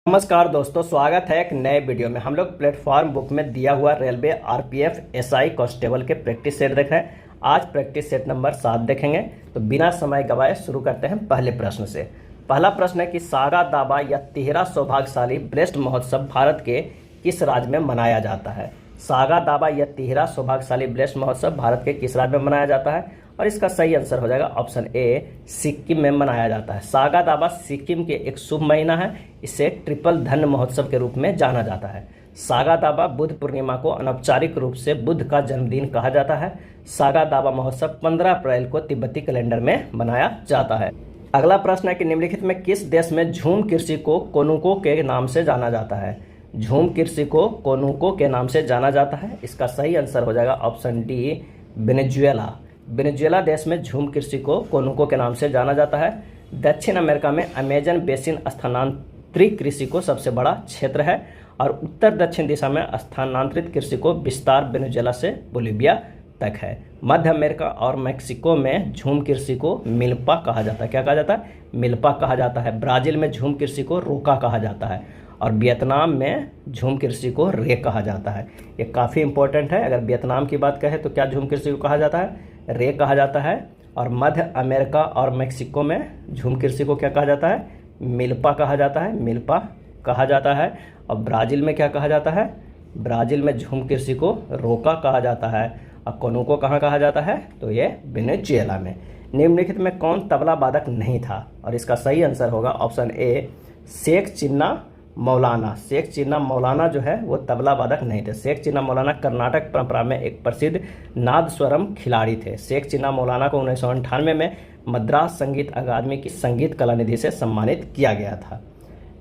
नमस्कार दोस्तों, स्वागत है एक नए वीडियो में। हम लोग प्लेटफॉर्म बुक में दिया हुआ रेलवे आरपीएफ एसआई कांस्टेबल के प्रैक्टिस सेट देख रहे हैं। आज प्रैक्टिस सेट नंबर 7 देखेंगे। तो बिना समय गवाए शुरू करते हैं पहले प्रश्न से। पहला प्रश्न है कि सागा दावा या तिहरा सौभाग्यशाली ब्रेस्ट महोत्सव भारत के किस राज्य में मनाया जाता है। सागा दावा या तिहरा सौभाग्यशाली ब्रेस्ट महोत्सव भारत के किस राज्य में मनाया जाता है, और इसका सही आंसर हो जाएगा ऑप्शन ए, सिक्किम में मनाया जाता है। सागा दावा सिक्किम के एक शुभ महीना है। इसे ट्रिपल धन्य महोत्सव के रूप में जाना जाता है। सागा दावा बुद्ध पूर्णिमा को अनौपचारिक रूप से बुद्ध का जन्मदिन कहा जाता है। सागा दावा महोत्सव 15 अप्रैल को तिब्बती कैलेंडर में मनाया जाता है। अगला प्रश्न है कि निम्नलिखित में किस देश में झूम कृषि को कोनुको के नाम से जाना जाता है। झूम कृषि को कोनुको के नाम से जाना जाता है। इसका सही आंसर हो जाएगा ऑप्शन डी, वेनेजुएला। वेनेजुएला देश में झूम कृषि को कोनुको के नाम से जाना जाता है। दक्षिण अमेरिका में अमेजन बेसिन स्थानांतरित कृषि को सबसे बड़ा क्षेत्र है, और उत्तर दक्षिण दिशा में स्थानांतरित कृषि को विस्तार वेनेजुएला से बोलिविया तक है। मध्य अमेरिका और मैक्सिको में झूम कृषि को मिल्पा कहा जाता है। क्या कहा जाता है? मिल्पा कहा जाता है। ब्राजील में झूम कृषि को रोका कहा जाता है, और वियतनाम में झूम कृषि को रे कहा जाता है। ये काफ़ी इंपॉर्टेंट है। अगर वियतनाम की बात करें तो क्या झूम कृषि को कहा जाता है? रे कहा जाता है। और मध्य अमेरिका और मैक्सिको में झूम कृषि को क्या कहा जाता है? मिल्पा कहा जाता है। मिल्पा कहा जाता है। और ब्राज़ील में क्या कहा जाता है? ब्राज़ील में झूम कृषि को रोका कहा जाता है। और कोनुको कहाँ कहा जाता है? तो ये वेनेजुएला में। निम्नलिखित में कौन तबला वादक नहीं था, और इसका सही आंसर होगा ऑप्शन ए, शेख चिन्ना मौलाना। शेख चिन्ना मौलाना जो है वो तबला वादक नहीं थे। शेख चिन्ना मौलाना कर्नाटक परंपरा में एक प्रसिद्ध नादस्वरम खिलाड़ी थे। शेख चिन्ना मौलाना को 1998 में मद्रास संगीत अकादमी की संगीत कला निधि से सम्मानित किया गया था।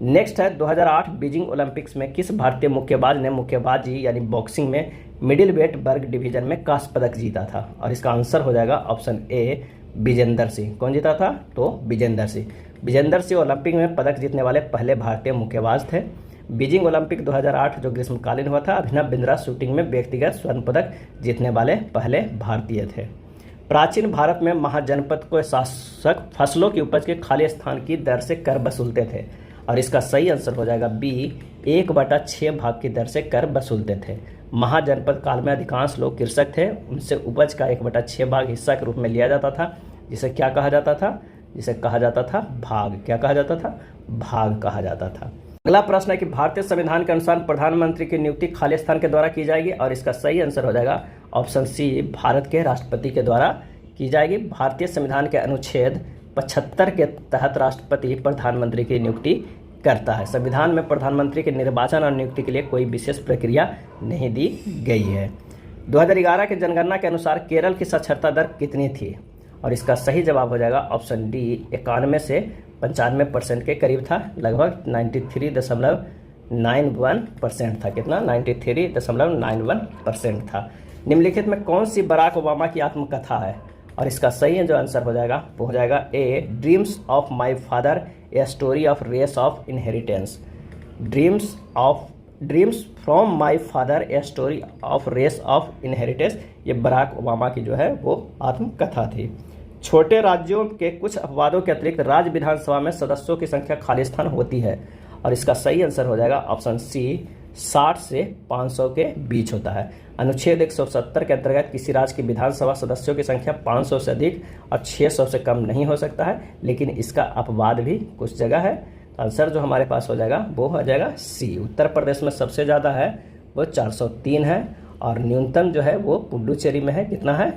नेक्स्ट है 2008 बीजिंग ओलंपिक्स में किस भारतीय मुक्केबाज ने मुक्केबाजी यानी बॉक्सिंग में मिडिल वेट वर्ग डिवीजन में कांस्य पदक जीता था, और इसका आंसर हो जाएगा ऑप्शन ए, विजेंदर सिंह। कौन जीता था? तो विजेंदर सिंह। विजेंदर सिंह ओलंपिक में पदक जीतने वाले पहले भारतीय मुक्केबाज थे। बीजिंग ओलंपिक 2008 जो ग्रीष्मकालीन हुआ था, अभिनव बिंद्रा शूटिंग में व्यक्तिगत स्वर्ण पदक जीतने वाले पहले भारतीय थे। प्राचीन भारत में महाजनपद को शासक फसलों की उपज के खाली स्थान की दर से कर वसूलते थे, और इसका सही आंसर हो जाएगा बी, 1/6 भाग की दर से कर वसूलते थे। महाजनपद काल में अधिकांश लोग कृषक थे। उनसे उपज का 1/6 भाग हिस्सा के रूप में लिया जाता था, जिसे क्या कहा जाता था? जिसे कहा जाता था भाग। क्या कहा जाता था? भाग कहा जाता था। अगला प्रश्न है कि भारतीय संविधान के अनुसार प्रधानमंत्री की नियुक्ति खाली स्थान के द्वारा की जाएगी, और इसका सही आंसर हो जाएगा ऑप्शन सी, भारत के राष्ट्रपति के द्वारा की जाएगी। भारतीय संविधान के अनुच्छेद 75 के तहत राष्ट्रपति प्रधानमंत्री की नियुक्ति करता है। संविधान में प्रधानमंत्री के निर्वाचन और नियुक्ति के लिए कोई विशेष प्रक्रिया नहीं दी गई है। 2011 की जनगणना के अनुसार केरल की साक्षरता दर कितनी थी, और इसका सही जवाब हो जाएगा ऑप्शन डी, 91 से 95% के करीब था। लगभग 93.91% था। कितना? 93.91% था। निम्नलिखित में कौन सी बराक ओबामा की आत्मकथा है, और इसका सही जो आंसर हो जाएगा वो हो जाएगा a, dreams of my father, a story of race of inheritance. Dreams from my father, a story of race of inheritance, ये बराक ओबामा की जो है वो आत्मकथा थी। छोटे राज्यों के कुछ अपवादों के अतिरिक्त राज्य विधानसभा में सदस्यों की संख्या खाली स्थान होती है, और इसका सही आंसर हो जाएगा ऑप्शन सी, 60 से 500 के बीच होता है। अनुच्छेद 170 के अंतर्गत किसी राज्य की विधानसभा सदस्यों की संख्या 500 से अधिक और 600 से कम नहीं हो सकता है, लेकिन इसका अपवाद भी कुछ जगह है। तो आंसर जो हमारे पास हो जाएगा वो हो जाएगा सी। उत्तर प्रदेश में सबसे ज़्यादा है वो 403 है, और न्यूनतम जो है वो पुडुचेरी में है। कितना है?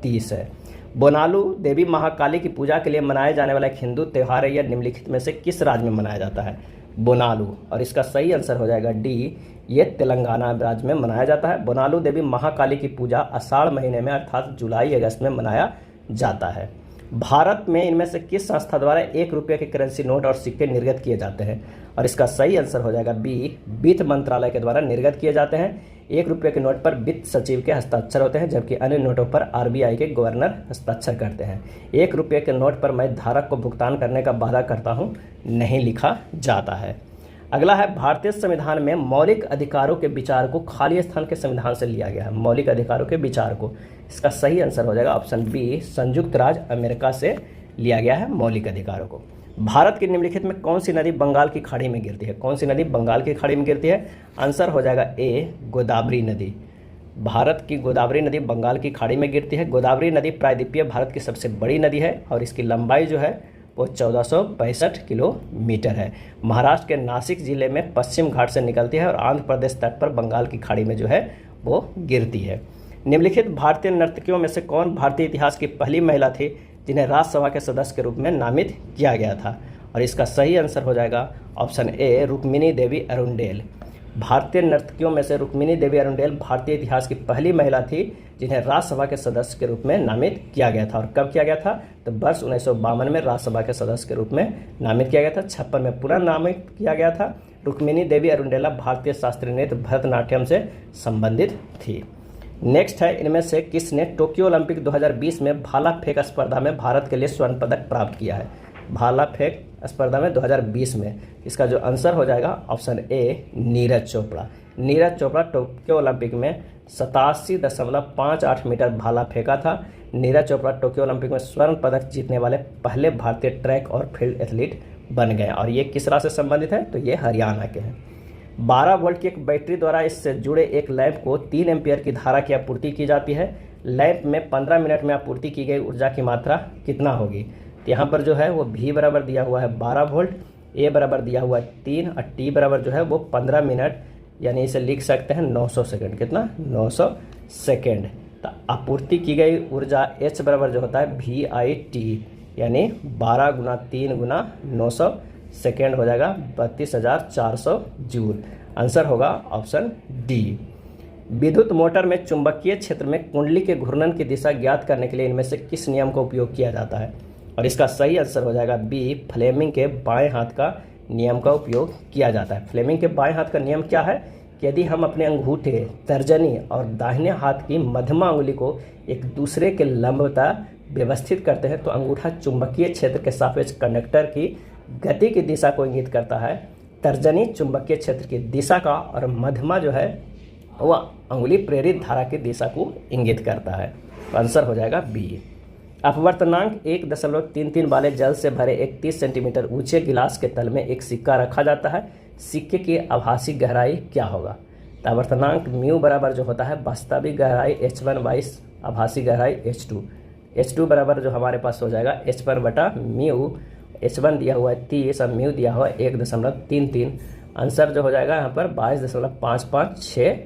30 है। बोनालू देवी महाकाली की पूजा के लिए मनाए जाने वाला एक हिंदू त्यौहार है। यह निम्नलिखित में से किस राज्य में मनाया जाता है? बोनालू, और इसका सही आंसर हो जाएगा डी, ये तेलंगाना राज्य में मनाया जाता है। बोनालू देवी महाकाली की पूजा आषाढ़ महीने में अर्थात जुलाई अगस्त में मनाया जाता है। भारत में इनमें से किस संस्था द्वारा 1 रुपये के करेंसी नोट और सिक्के निर्गत किए जाते हैं, और इसका सही आंसर हो जाएगा बी, वित्त मंत्रालय के द्वारा निर्गत किए जाते हैं। 1 रुपये के नोट पर वित्त सचिव के हस्ताक्षर होते हैं, जबकि अन्य नोटों पर आरबीआई के गवर्नर हस्ताक्षर करते हैं। 1 रुपये के नोट पर मैं धारक को भुगतान करने का वादा करता हूँ नहीं लिखा जाता है। अगला है भारतीय संविधान में मौलिक अधिकारों के विचार को खाली स्थान के संविधान से लिया गया है। मौलिक अधिकारों के विचार को, इसका सही आंसर हो जाएगा ऑप्शन बी, संयुक्त राज्य अमेरिका से लिया गया है मौलिक अधिकारों को। भारत की निम्नलिखित में कौन सी नदी बंगाल की खाड़ी में गिरती है? कौन सी नदी बंगाल की खाड़ी में गिरती है? आंसर हो जाएगा ए, गोदावरी नदी। भारत की गोदावरी नदी बंगाल की खाड़ी में गिरती है। गोदावरी नदी प्रायद्वीपीय भारत की सबसे बड़ी नदी है और इसकी लंबाई जो है वो 1465 किलोमीटर है। महाराष्ट्र के नासिक जिले में पश्चिम घाट से निकलती है और आंध्र प्रदेश तट पर बंगाल की खाड़ी में जो है वो गिरती है। निम्नलिखित भारतीय नर्तकियों में से कौन भारतीय इतिहास की पहली महिला थी जिन्हें राज्यसभा के सदस्य के रूप में नामित किया गया था? और इसका सही आंसर हो जाएगा option A, Rukmini Devi Arundale. भारतीय नर्तकियों में से रुक्मिणी देवी अरुंडेल भारतीय इतिहास की पहली महिला थी जिन्हें राज्यसभा के सदस्य के रूप में नामित किया गया था। और कब किया गया था? तो वर्ष 1952 में राज्यसभा के सदस्य के रूप में नामित किया गया था। 56 में पुनः नामित किया गया था। रुक्मिणी देवी अरुंडेला भारतीय शास्त्रीय नृत्य भरतनाट्यम से संबंधित थी। नेक्स्ट है, इनमें से किसने टोक्यो ओलंपिक 2020 में भाला फेंक स्पर्धा में भारत के लिए स्वर्ण पदक प्राप्त किया है? भाला फेंक स्पर्धा में 2020 में। इसका जो आंसर हो जाएगा ऑप्शन ए, नीरज चोपड़ा। नीरज चोपड़ा टोक्यो ओलंपिक में 87.58 मीटर भाला फेंका था। नीरज चोपड़ा टोक्यो ओलंपिक में स्वर्ण पदक जीतने वाले पहले भारतीय ट्रैक और फील्ड एथलीट बन गए। और ये किस राज्य से संबंधित है? तो ये हरियाणा के हैं। 12 वोल्ट की एक बैटरी द्वारा इससे जुड़े एक लैंप को 3 एम्पियर की धारा की आपूर्ति की जाती है। लैंप में 15 मिनट में आपूर्ति की गई ऊर्जा की मात्रा कितना होगी? तो यहाँ पर जो है वो V बराबर दिया हुआ है 12 वोल्ट, A बराबर दिया हुआ है 3 और T बराबर जो है वो 15 मिनट, यानी इसे लिख सकते हैं 900 सेकेंड। कितना? 900 सेकेंड। तो आपूर्ति की गई ऊर्जा H बराबर जो होता है VIT, यानी 12 गुना 3 गुना 900 सेकेंड हो जाएगा 32,400 जूल। आंसर होगा ऑप्शन डी। विद्युत मोटर में चुंबकीय क्षेत्र में कुंडली के घूर्णन की दिशा ज्ञात करने के लिए इनमें से किस नियम का उपयोग किया जाता है? और इसका सही आंसर हो जाएगा बी, फ्लेमिंग के बाएं हाथ का नियम का उपयोग किया जाता है। फ्लेमिंग के बाएं हाथ का नियम क्या है कि यदि हम अपने अंगूठे, तर्जनी और दाहिने हाथ की मध्यमा उंगली को एक दूसरे के लंबवता व्यवस्थित करते हैं तो अंगूठा चुंबकीय क्षेत्र के सापेक्ष कंडक्टर की गति की दिशा को इंगित करता है, तर्जनी चुंबकीय क्षेत्र की दिशा का और मध्यमा जो है वह अंगुली प्रेरित धारा की दिशा को इंगित करता है। तो आंसर हो जाएगा बी। अपवर्तनांक 1.33 वाले जल से भरे एक 30 सेंटीमीटर ऊंचे गिलास के तल में एक सिक्का रखा जाता है। सिक्के की आभासी गहराई क्या होगा? तो अपवर्तनांक म्यू बराबर जो होता है वास्तविक गहराई H1 बाइस आभासी गहराई H2। H2 बराबर जो हमारे पास हो जाएगा H1 बटा म्यू। H1 दिया हुआ है 30 और म्यू दिया हुआ है 1.33। आंसर जो हो जाएगा यहाँ पर 22.556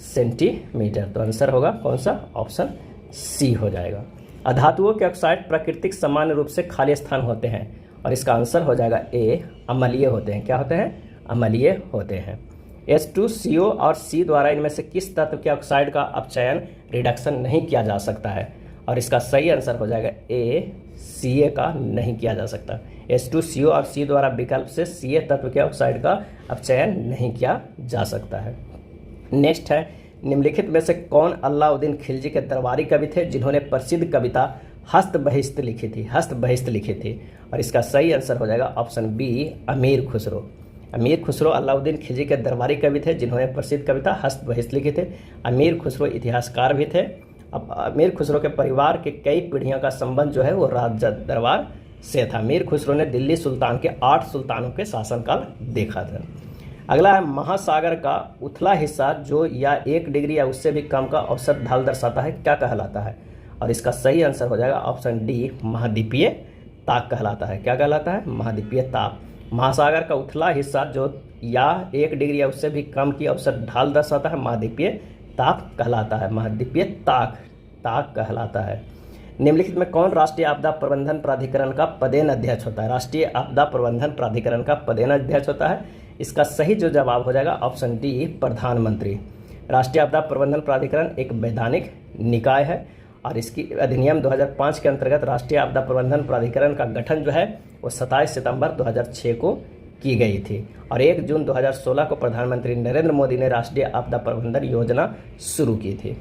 सेंटीमीटर। तो आंसर होगा कौन सा? ऑप्शन सी हो जाएगा। अधातुओं के ऑक्साइड प्राकृतिक सामान्य रूप से खाली स्थान होते हैं और इसका आंसर हो जाएगा ए, अम्लीय होते हैं। क्या होते हैं? अम्लीय होते हैं। H2CO और C द्वारा इनमें से किस तत्व के ऑक्साइड का अपचयन रिडक्शन नहीं किया जा सकता है? और इसका सही आंसर हो जाएगा ए, Ca का नहीं किया जा सकता। H2CO और C द्वारा विकल्प से Ca तत्व के ऑक्साइड का अपचयन नहीं किया जा सकता है। नेक्स्ट है, निम्नलिखित में से कौन अलाउद्दीन खिलजी के दरबारी कवि थे जिन्होंने प्रसिद्ध कविता हस्त बहिष्त लिखी थी? हस्त बहिष्त लिखी थी। और इसका सही आंसर हो जाएगा ऑप्शन बी, अमीर खुसरो। अमीर खुसरो अलाउद्दीन खिलजी के दरबारी कवि थे जिन्होंने प्रसिद्ध कविता हस्त बहिष्त लिखी थे। अमीर खुसरो इतिहासकार भी थे। अब अमीर खुसरो के परिवार के कई पीढ़ियों का संबंध जो है वो राज दरबार से था। अमीर खुसरो ने दिल्ली सुल्तान के 8 सुल्तानों के शासनकाल देखा था। अगला है, महासागर का उथला हिस्सा जो या 1 डिग्री या उससे भी कम का औसत ढाल दर्शाता है क्या कहलाता है? और इसका सही आंसर हो जाएगा ऑप्शन डी, महाद्वीपीय ताप कहलाता है। क्या कहलाता है? महाद्वीपीय ताप। महासागर का उथला हिस्सा जो या 1 डिग्री या उससे भी कम की औसत ढाल दर्शाता है महाद्वीपीय ताप कहलाता है। महाद्वीपीय ताक कहलाता है। निम्नलिखित में कौन राष्ट्रीय आपदा प्रबंधन प्राधिकरण का पदेन अध्यक्ष होता है? राष्ट्रीय आपदा प्रबंधन प्राधिकरण का पदेन अध्यक्ष होता है। इसका सही जो जवाब हो जाएगा ऑप्शन डी, प्रधानमंत्री। राष्ट्रीय आपदा प्रबंधन प्राधिकरण एक वैधानिक निकाय है और इसकी अधिनियम 2005 के अंतर्गत राष्ट्रीय आपदा प्रबंधन प्राधिकरण का गठन जो है वो 27 सितंबर 2006 को की गई थी और 1 जून 2016 को प्रधानमंत्री नरेंद्र मोदी ने राष्ट्रीय आपदा प्रबंधन योजना शुरू की थी।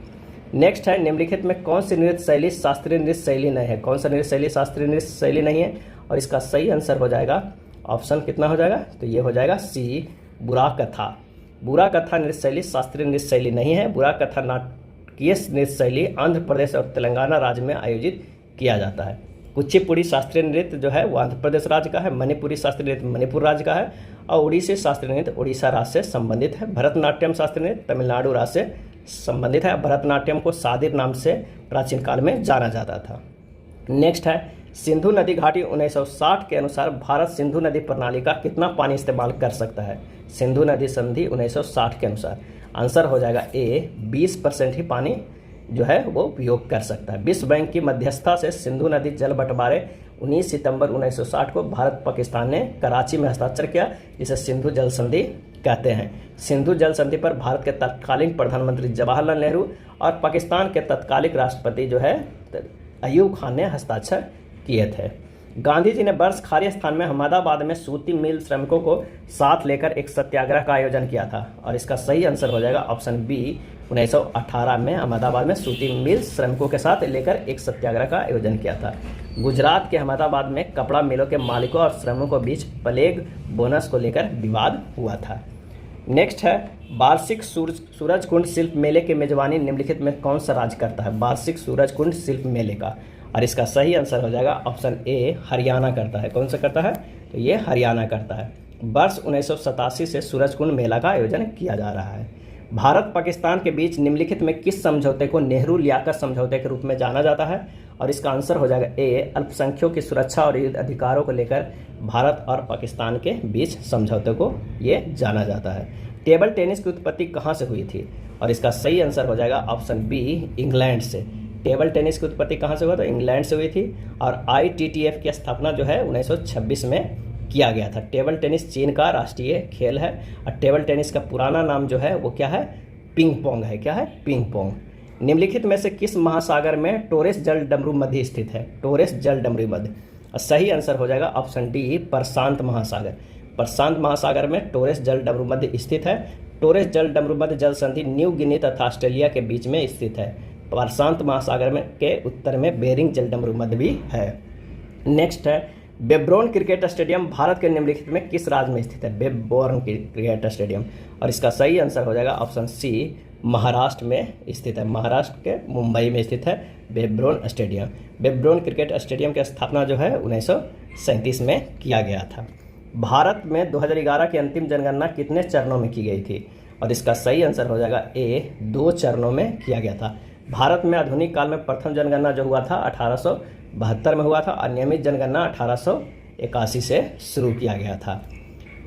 नेक्स्ट है, निम्नलिखित में कौन सी नृत्य शैली शास्त्रीय नृत्य शैली नहीं है? कौन सा नृत्य शैली शास्त्रीय नृत्य शैली नहीं है? और इसका सही आंसर हो जाएगा ऑप्शन कितना हो जाएगा? तो ये हो जाएगा सी, बुरा कथा। बुरा कथा नृत्य शैली शास्त्रीय नृत्य शैली नहीं है। बुरा कथा नाटकीय नृत्य शैली आंध्र प्रदेश और तेलंगाना राज्य में आयोजित किया जाता है। कुचिपुड़ी शास्त्रीय नृत्य जो है वो आंध्र प्रदेश राज्य का है, मणिपुरी शास्त्रीय नृत्य मणिपुर राज्य का है और उड़ीसी शास्त्रीय नृत्य उड़ीसा राज्य से संबंधित है। भरतनाट्यम शास्त्रीय नृत्य तमिलनाडु राज्य से संबंधित है। भरतनाट्यम को सादिर नाम से प्राचीन काल में जाना जाता था। नेक्स्ट है सिंधु नदी घाटी 1960 के अनुसार भारत सिंधु नदी प्रणाली का कितना पानी इस्तेमाल कर सकता है। सिंधु नदी संधि 1960 के अनुसार आंसर हो जाएगा ए, 20% ही पानी जो है वो उपयोग कर सकता है। विश्व बैंक की मध्यस्थता से सिंधु नदी जल बंटवारे 19 सितंबर 1960 को भारत पाकिस्तान ने कराची में हस्ताक्षर किया, जिसे सिंधु जल संधि कहते हैं। सिंधु जल संधि पर भारत के तत्कालीन प्रधानमंत्री जवाहरलाल नेहरू और पाकिस्तान के तत्कालीन राष्ट्रपति जो है अयूब खान ने हस्ताक्षर किए थे। गांधी जी ने बर्षखारी स्थान में अहमदाबाद में सूती मिल श्रमिकों को साथ लेकर एक सत्याग्रह का आयोजन किया था और इसका सही आंसर हो जाएगा ऑप्शन बी, 1918 में अहमदाबाद में सूती मिल श्रमिकों के साथ लेकर एक सत्याग्रह का आयोजन किया था। गुजरात के अहमदाबाद में कपड़ा मिलों के मालिकों और श्रमिकों के बीच प्लेग बोनस को लेकर विवाद हुआ था। नेक्स्ट है वार्षिक सूरजकुंड शिल्प मेले की मेजबानी निम्नलिखित में कौन सा राज्य करता है। वार्षिक सूरजकुंड शिल्प मेले का, और इसका सही आंसर हो जाएगा ऑप्शन ए, हरियाणा करता है। कौन सा करता है, तो ये हरियाणा करता है। वर्ष 1987 से सूरजकुंड मेला का आयोजन किया जा रहा है। भारत पाकिस्तान के बीच निम्नलिखित में किस समझौते को नेहरू लियाकत समझौते के रूप में जाना जाता है, और इसका आंसर हो जाएगा ए, अल्पसंख्यकों की सुरक्षा और अधिकारों को लेकर भारत और पाकिस्तान के बीच समझौते को ये जाना जाता है। टेबल टेनिस की उत्पत्ति कहाँ से हुई थी, और इसका सही आंसर हो जाएगा ऑप्शन बी, इंग्लैंड से। टेबल टेनिस की उत्पत्ति कहाँ से हुआ, तो इंग्लैंड से हुई थी। और ITTF की स्थापना जो है 1926 में किया गया था। टेबल टेनिस चीन का राष्ट्रीय खेल है और टेबल टेनिस का पुराना नाम जो है वो क्या है, पिंग पोंग है। क्या है, पिंग पोंग। निम्नलिखित में से किस महासागर में टोरेस जल डमरू मध्य स्थित है। टोरेस जल डमरू मध्य, और सही आंसर हो जाएगा ऑप्शन डी, प्रशांत महासागर। प्रशांत महासागर में टोरेस जल डमरू मध्य स्थित है। टोरेस जल डमरू मध्य जल संधि न्यू गिनी तथा ऑस्ट्रेलिया के बीच में स्थित है। प्रशांत महासागर में के उत्तर में बेरिंग जल डमरू मध्य भी है। नेक्स्ट है बेब्रोन क्रिकेट स्टेडियम भारत के निम्नलिखित में किस राज्य में स्थित है। बेब्रोन क्रिकेट स्टेडियम, और इसका सही आंसर हो जाएगा ऑप्शन सी, महाराष्ट्र में स्थित है। महाराष्ट्र के मुंबई में स्थित है बेब्रोन स्टेडियम। बेब्रोन क्रिकेट स्टेडियम की स्थापना जो है 1937 में किया गया था। भारत में 2011 की अंतिम जनगणना कितने चरणों में की गई थी, और इसका सही आंसर हो जाएगा ए, 2 चरणों में किया गया था। भारत में आधुनिक काल में प्रथम जनगणना जो हुआ था 1872 में हुआ था और नियमित जनगणना 1881 से शुरू किया गया था।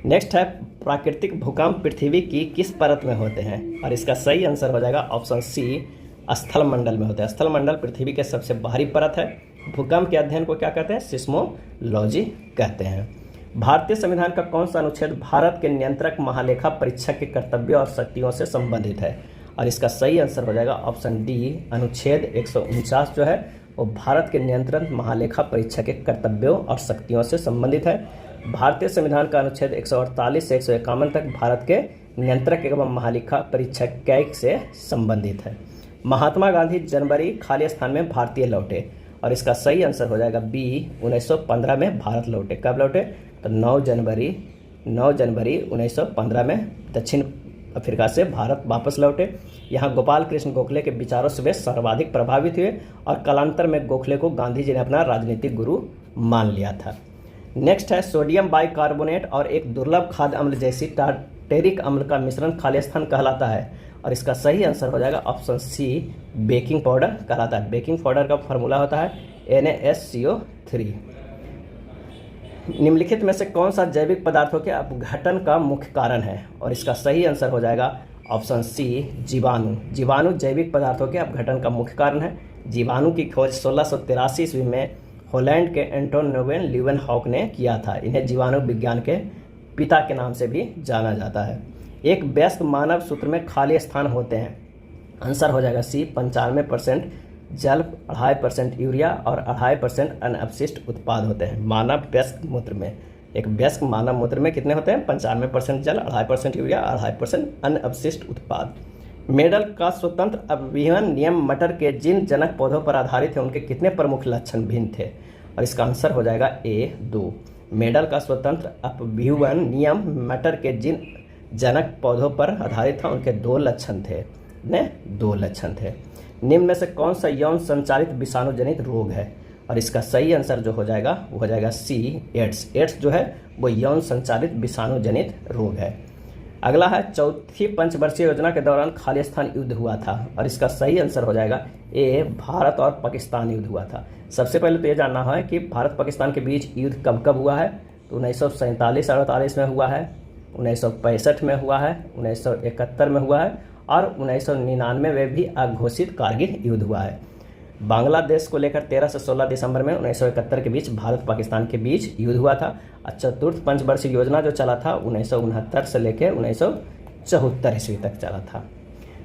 नेक्स्ट है प्राकृतिक भूकंप पृथ्वी की किस परत में होते हैं, और इसका सही आंसर हो जाएगा ऑप्शन सी, स्थल मंडल में होते हैं। स्थल मंडल पृथ्वी के सबसे बाहरी परत है। भूकंप के अध्ययन को क्या कहते हैं, सिस्मोलॉजी कहते हैं। भारतीय संविधान का कौन सा अनुच्छेद भारत के नियंत्रक महालेखा परीक्षक के कर्तव्यों और शक्तियों से संबंधित है, और इसका सही आंसर हो जाएगा ऑप्शन डी, अनुच्छेद 149 जो है वो भारत के नियंत्रण महालेखा परीक्षक के कर्तव्यों और शक्तियों से संबंधित है। भारतीय संविधान का अनुच्छेद 148 से 151 तक भारत के नियंत्रक एवं महालेखा परीक्षक कैग से संबंधित है। महात्मा गांधी जनवरी खाली स्थान में भारतीय लौटे, और इसका सही आंसर हो जाएगा बी, 1915 में भारत लौटे। कब लौटे, तो 9 जनवरी 1915 में दक्षिण अफ्रीका से भारत वापस लौटे। यहाँ गोपाल कृष्ण गोखले के विचारों से वे सर्वाधिक प्रभावित हुए और कालांतर में गोखले को गांधी जी ने अपना राजनीतिक गुरु मान लिया था। नेक्स्ट है सोडियम बाइकार्बोनेट और एक दुर्लभ खाद्य अम्ल जैसी टार्टेरिक अम्ल का मिश्रण खाली स्थान कहलाता है, और इसका सही आंसर हो जाएगा ऑप्शन सी, बेकिंग पाउडर कहलाता है। बेकिंग पाउडर का फॉर्मूला होता है NaSCO3। निम्नलिखित में से कौन सा जैविक पदार्थों के अपघटन का मुख्य कारण है, और इसका सही आंसर हो जाएगा ऑप्शन सी, जीवाणु। जीवाणु जैविक पदार्थों के अपघटन का मुख्य कारण है। जीवाणु की खोज 1683 ईस्वी में हॉलैंड के एंटोन ल्यूवेनहॉक ने किया था। इन्हें जीवाणु विज्ञान के पिता के नाम से भी जाना जाता है। एक व्यस्क मानव सूत्र में खाली स्थान होते हैं, आंसर हो जाएगा सी, 95% जल, 2.5% यूरिया और 2.5% अनअवशिष्ट उत्पाद होते हैं। मानव व्यस्क मूत्र में, एक व्यस्क मानव मूत्र में कितने होते हैं, 95% जल, 2.5% यूरिया, 2.5% अनअवशिष्ट उत्पाद। मेडल का स्वतंत्र अपव्यूहन नियम मटर के जिन जनक पौधों पर आधारित है उनके कितने प्रमुख लक्षण भिन्न थे, और इसका आंसर हो जाएगा ए, 2। मेडल का स्वतंत्र अपव्यूहन नियम मटर के जिन जनक पौधों पर आधारित था उनके 2 लक्षण थे, निम्न में से कौन सा यौन संचालित विषाणु जनित रोग है, और इसका सही आंसर जो हो जाएगा वो हो जाएगा सी, एड्स। एड्स जो है वो यौन संचालित विषाणु जनित रोग है। अगला है, चौथी पंचवर्षीय योजना के दौरान खालिस्तान युद्ध हुआ था, और इसका सही आंसर हो जाएगा ए, भारत और पाकिस्तान युद्ध हुआ था। सबसे पहले तो ये जानना है कि भारत पाकिस्तान के बीच युद्ध कब कब हुआ है। तो 1947-48 में हुआ है, 1965 में हुआ है, 1971 में हुआ है, और 1999 में भी अघोषित कारगिल युद्ध हुआ है। बांग्लादेश को लेकर 13 से 16 दिसंबर में 1971 के बीच भारत पाकिस्तान के बीच युद्ध हुआ था। चतुर्थ पंचवर्षीय योजना जो चला था 1969 से लेकर 1974 ईस्वी तक चला था।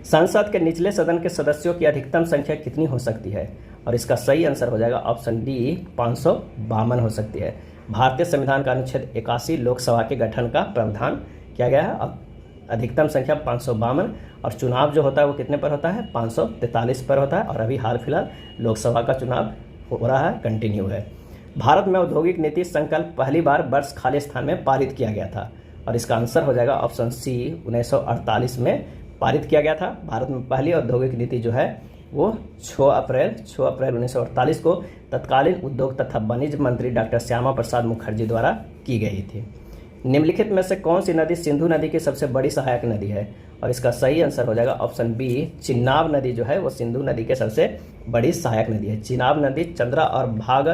संसद के निचले सदन के सदस्यों की अधिकतम संख्या कितनी हो सकती है, और इसका सही आंसर हो जाएगा ऑप्शन डी, 552 हो सकती है। भारतीय संविधान का अनुच्छेद 81 लोकसभा के गठन का प्रावधान किया गया है। अब अधिकतम संख्या 552, और चुनाव जो होता है वो कितने पर होता है, 543 पर होता है। और अभी हाल फिलहाल लोकसभा का चुनाव हो रहा है, कंटिन्यू है। भारत में औद्योगिक नीति संकल्प पहली बार वर्ष खालिस्तान में पारित किया गया था, और इसका आंसर हो जाएगा ऑप्शन सी, 1948 में पारित किया गया था। भारत में पहली औद्योगिक नीति जो है वो 6 अप्रैल 1948 को तत्कालीन उद्योग तथा वाणिज्य मंत्री डॉक्टर श्यामा प्रसाद मुखर्जी द्वारा की गई थी। निम्नलिखित में से कौन सी नदी सिंधु नदी की सबसे बड़ी सहायक नदी है, और इसका सही आंसर हो जाएगा ऑप्शन बी, चिनाब नदी जो है वो सिंधु नदी के सबसे बड़ी सहायक नदी है। चिनाब नदी चंद्रा और भाग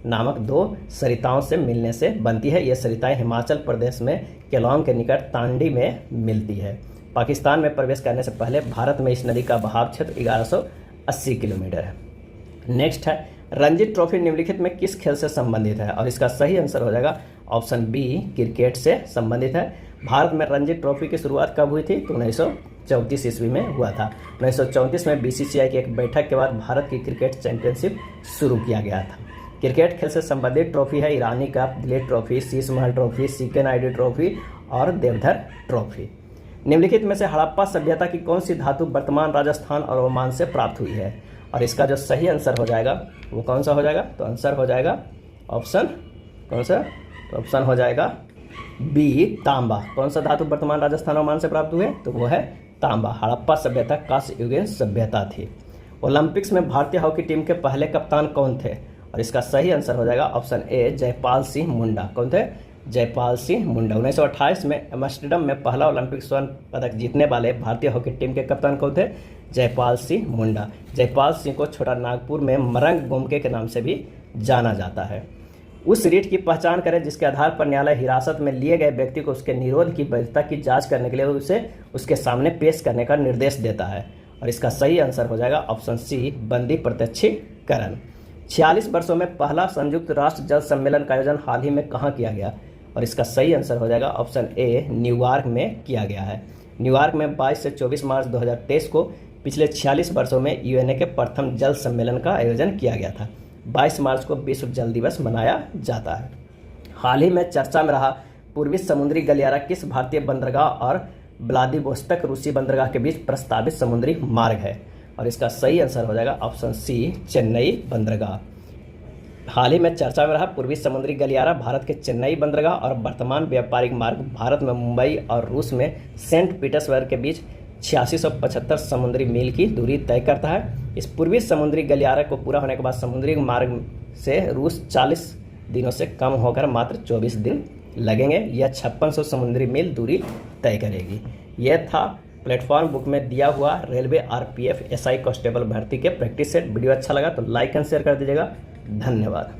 नामक 2 सरिताओं से मिलने से बनती है। ये सरिताएं हिमाचल प्रदेश में केलांग के निकट तांडी में मिलती है। पाकिस्तान में प्रवेश करने से पहले भारत में इस नदी का बहाव क्षेत्र 1180 किलोमीटर है। नेक्स्ट है, रणजी ट्रॉफी निम्नलिखित में किस खेल से संबंधित है, और इसका सही आंसर हो जाएगा ऑप्शन बी, क्रिकेट से संबंधित है। भारत में रणजी ट्रॉफी की शुरुआत कब हुई थी, तो 1934 ईस्वी में हुआ था। 1934 में बीसीसीआई की एक बैठक के बाद भारत की क्रिकेट चैंपियनशिप शुरू किया गया था। क्रिकेट खेल से संबंधित ट्रॉफी है ईरानी cup, Dilip trophy, Sheesh Mahal trophy, C K Naidu trophy और देवधर ट्रॉफी। निम्नलिखित में से हड़प्पा सभ्यता की कौन सी धातु वर्तमान राजस्थान और ओमान से प्राप्त हुई है, और इसका जो सही आंसर हो जाएगा वो कौन सा हो जाएगा, तो आंसर हो जाएगा ऑप्शन कौन सा, तो ऑप्शन हो जाएगा बी, तांबा। कौन सा धातु वर्तमान राजस्थान और ओमान से प्राप्त हुए, तो वो है तांबा। हड़प्पा सभ्यता कांस्ययुगीन सभ्यता थी। ओलंपिक्स में भारतीय हॉकी टीम के पहले कप्तान कौन थे, और इसका सही आंसर हो जाएगा ऑप्शन ए, जयपाल सिंह मुंडा। कौन थे, जयपाल सिंह मुंडा। 1928 में एम्स्टर्डम में पहला ओलंपिक स्वर्ण पदक जीतने वाले भारतीय हॉकी टीम के कप्तान कौन थे, जयपाल सिंह मुंडा। जयपाल सिंह को छोटा नागपुर में मरंग गोमके के नाम से भी जाना जाता है। उस रीट की पहचान करें जिसके आधार पर न्यायालय हिरासत में लिए गए व्यक्ति को उसके निरोध की वैधता की जांच करने के लिए उसे उसके सामने पेश करने का निर्देश देता है, और इसका सही आंसर हो जाएगा ऑप्शन सी, बंदी प्रत्यक्षीकरण। 46 वर्षों में पहला संयुक्त राष्ट्र जल सम्मेलन का आयोजन हाल ही में कहाँ किया गया, और इसका सही आंसर हो जाएगा ऑप्शन ए, न्यूयॉर्क में किया गया है। न्यूयॉर्क में 22 से 24 मार्च 2023 को पिछले 46 वर्षों में यूएनए के प्रथम जल सम्मेलन का आयोजन किया गया था। 22 मार्च को विश्व जल दिवस मनाया जाता है। हाल ही में चर्चा में रहा पूर्वी समुद्री गलियारा किस भारतीय बंदरगाह और व्लादिवोस्तोक रूसी बंदरगाह के बीच प्रस्तावित समुद्री मार्ग है, और इसका सही आंसर हो जाएगा ऑप्शन सी, चेन्नई बंदरगाह। हाल ही में चर्चा में रहा पूर्वी समुद्री गलियारा भारत के चेन्नई बंदरगाह और वर्तमान व्यापारिक मार्ग भारत में मुंबई और रूस में सेंट पीटर्सबर्ग के बीच 8675 समुद्री मील की दूरी तय करता है। इस पूर्वी समुद्री गलियारा को पूरा होने के बाद समुद्री मार्ग से रूस 40 दिनों से कम होकर मात्र 24 दिन लगेंगे। यह 5600 समुद्री मील दूरी तय करेगी। यह था प्लेटफॉर्म बुक में दिया हुआ रेलवे आरपीएफ एसआई कांस्टेबल भर्ती के प्रैक्टिस सेट। वीडियो अच्छा लगा तो लाइक एंड शेयर कर दीजिएगा। धन्यवाद।